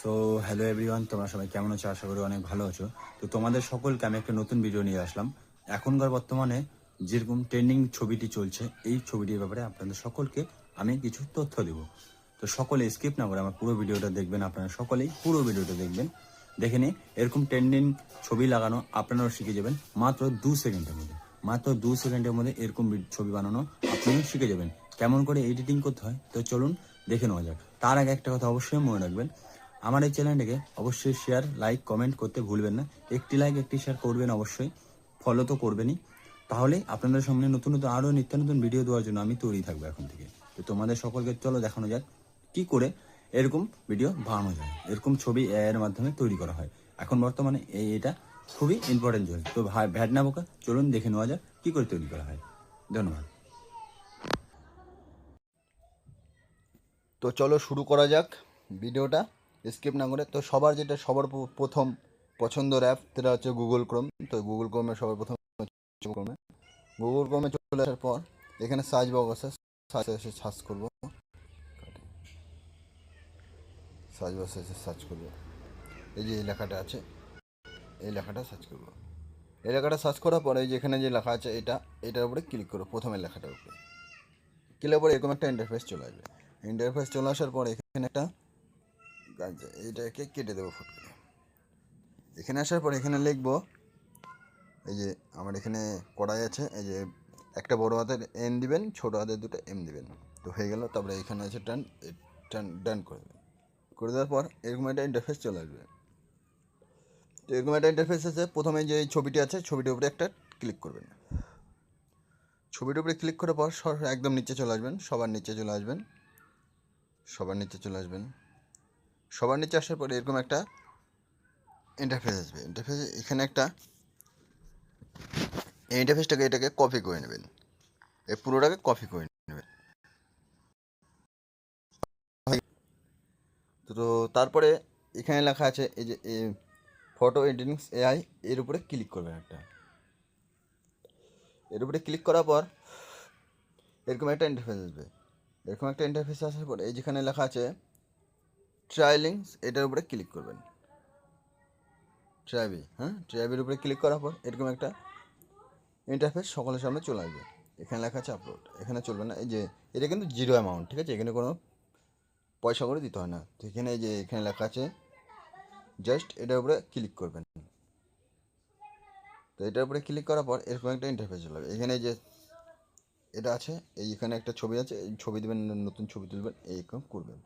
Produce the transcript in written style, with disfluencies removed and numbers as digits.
So hello everyone, তোমরা সবাই কেমন আছো? আশা করি অনেক ভালো আছো। তো তোমাদের সকলকে আমি একটা নতুন ভিডিও নিয়ে আসলাম। এখনকার বর্তমানে যেরকম ট্রেন্ডিং ছবিটি চলছে, এই ছবিটির ব্যাপারে আপনাদের সকলকে আমি কিছু তথ্য দেব। তো সকলে স্কিপ না করে আমার পুরো ভিডিওটা দেখবেন। আপনারা সকলেই পুরো ভিডিওটা দেখবেন। দেখে নিয়ে এরকম ট্রেন্ডিং ছবি লাগানো আপনারাও শিখে যাবেন মাত্র 2 সেকেন্ডের মধ্যে। মাত্র 2 সেকেন্ডের মধ্যে এরকম ছবি বানানো আপনিও শিখে যাবেন, কেমন করে এডিটিং করতে হয়। তো চলুন দেখে নেওয়া যাক। তার আগে একটা কথা অবশ্যই মনে রাখবেন, আমার এই চ্যানেলটাকে অবশ্যই শেয়ার, লাইক, কমেন্ট করতে ভুলবেন না। একটি লাইক, একটি শেয়ার করবেন অবশ্যই, ফলো তো করবেনই। তাহলে আপনাদের সামনে নতুন নতুন আরও নিত্য নতুন ভিডিও দেওয়ার জন্য আমি তৈরি থাকবো এখন থেকে। তো তোমাদের সকলকে চলো দেখানো যাক কি করে এরকম ভিডিও বানানো যায়, এরকম ছবি এর মাধ্যমে তৈরি করা হয়। এখন বর্তমানে এটা খুবই ইম্পর্টেন্ট চলছে। তো ভ্যাট না বোকা, চলুন দেখে নেওয়া যাক কী করে তৈরি করা হয়। ধন্যবাদ। তো চলো শুরু করা যাক ভিডিওটা স্কিপ না করে। তো সবার প্রথম পছন্দের অ্যাপ সেটা হচ্ছে গুগল ক্রোম। তো গুগল ক্রোমে সবার প্রথম গুগল ক্রোমে চলে আসার পর এখানে সার্চ বক্স আছে, সার্চ করবো, সার্চ বক্সে এসে সার্চ করবো। এই যে এই লেখাটা আছে, এই লেখাটা সার্চ করবো। এই লেখাটা সার্চ করার পরে এই যে এখানে যে লেখা আছে এটার উপরে ক্লিক করবো, প্রথমের লেখাটার উপরে ক্লিক করে এরকম একটা ইন্টারফেস চলে আসবে। ইন্টারফেস চলে আসার পরে এখানে একটা এইটাকে কেটে দেবো ফুট করে। এখানে আসার পর এখানে লিখবো, এই যে আমার এখানে কড়াই আছে, এই যে একটা বড় হাতের এন দিবেন, ছোট হাতের দুটো এম দিবেন। তো হয়ে গেল। তারপরে এখানে আছে ডান করে দেবেন। করে দেওয়ার পর এরকম একটা ইন্টারফেস চলে আসবে। তো এরকম একটা ইন্টারফেস আছে। প্রথমে যে ছবিটি আছে, ছবিটির উপরে একটা ক্লিক করবেন। ছবিটির উপরে ক্লিক করার পর একদম নিচে চলে আসবেন, সবার নিচে চলে আসবেন, সবার নিচে চলে আসবেন। সবার নিচে আসার পরে এরকম একটা ইন্টারফেস আসবে। ইন্টারফেস এখানে একটা, এই ইন্টারফেসটাকে এটাকে কপি করে নেবেন, এই পুরোটাকে কপি করে নেবেন। তো তারপরে এখানে লেখা আছে এই যে ফটো এডিটিং এআই, এর উপরে ক্লিক করবেন একটা। এর উপরে ক্লিক করার পর এরকম একটা ইন্টারফেস আসবে। এরকম একটা ইন্টারফেস আসার পর এই যেখানে লেখা আছে ট্রায়ালিংস, এটার উপরে ক্লিক করবেন। ট্রাইবির উপরে ক্লিক করার পর এরকম একটা ইন্টারফেস সকলের সামনে চলে আসবে। এখানে লেখা আছে আপলোড, এখানে চলবে না। এই যে এটা কিন্তু জিরো অ্যামাউন্ট, ঠিক আছে, এখানে কোনো পয়সা করে দিতে হয় না। তো এখানে এই যে এখানে লেখা আছে জাস্ট, এটার উপরে ক্লিক করবেন। তো এটার উপরে ক্লিক করার পর এরকম একটা ইন্টারফেস চলে যাবে। এখানে যে এটা আছে, এখানে একটা ছবি আছে, এই ছবি দেবেন, নতুন ছবি তুলবেন, এইরকম করবেন।